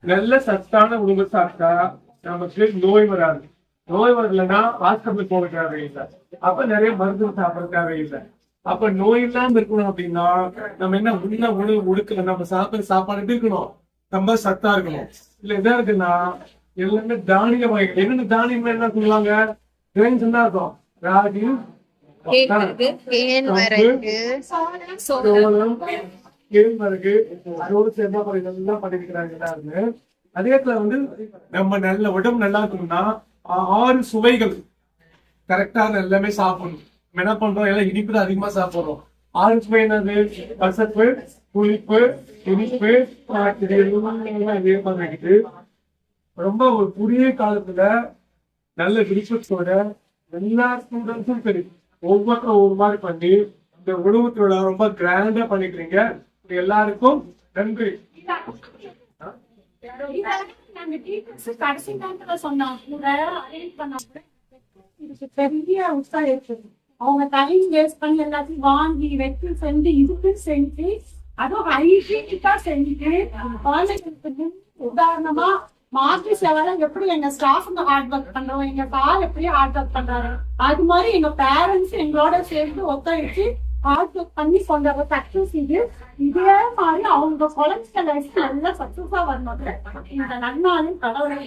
நல்ல சத்தான உணவு சாப்பிட்டா நமக்கு நோய் வராது. நோய் வரலன்னா ஹாஸ்பிட்டல் போக தேவையில்லை. அப்ப நிறைய மருந்து சாப்பிட தேவையில்லை. அப்ப நோய் இல்லாம இருக்கணும் அப்படின்னா நம்ம என்ன உணவு உடுக்கல, நம்ம சாப்பிட சாப்பாடு இருக்கணும், ரொம்ப சத்தா இருக்கணும். இல்ல என்ன இருக்குன்னா எல்லாமே தானிய வகைகள். என்னென்ன தானியம் என்ன சொல்லுவாங்க? கிரெயின்ஸ் தான் இருக்கும். ராகி, சோளம், கேழ்வரகு, அதோடு சேர்ந்தா இதெல்லாம் பண்ணிருக்கிறாங்க எல்லாருமே. அதே வந்து நம்ம நல்ல உடம்பு நல்லா இருக்கணும்னா 6 சுவைகள் கரெக்டா எல்லாமே சாப்பிடணும். நம்ம என்ன பண்றோம்? எல்லாம் இனிப்பு தான் அதிகமா சாப்பிடுறோம். 6 சுவை என்னது? கசப்பு, புளிப்பு, இனிப்பு, இதே மாதிரி ரொம்ப ஒரு குறுகிய காலத்துல நல்ல விருப்பத்தோட எல்லா ஸ்டூடெண்ட்ஸும் சரி ஒவ்வொருத்தரும் ஒரு மாதிரி பண்ணி இந்த உணவு திருவிழா ரொம்ப கிராண்டா பண்ணிக்கிறீங்க. எல்லாருக்கும் நன்றி. பெரிய உற்சாகம் இருக்கு. அவங்க டைம் வேஸ்ட் பண்ணி எல்லாத்தையும் வாங்கி வெற்றி செஞ்சு இதுக்கு செஞ்சு அதுவும் ஹைஜீனிக்கா செஞ்சுட்டு குழந்தைங்களுக்கு உதாரணமா மாற்றி சேவை எப்படி எங்க ஸ்டாஃப் ஹார்ட் ஒர்க் பண்றோம், எங்க சார் எப்படி ஹார்ட் ஒர்க் பண்றாரு, அது மாதிரி எங்க பேரண்ட்ஸ் எங்களோட சேர்ந்து ஒத்துழைச்சு ஹார்ட் ஒர்க் பண்ணி கொண்ட சக்சஸ் இது. இதே மாதிரி அவங்க குழந்தைங்க லைஃப் நல்லா சக்சஸா வரணும். இந்த நன்னாலும் கடவுளை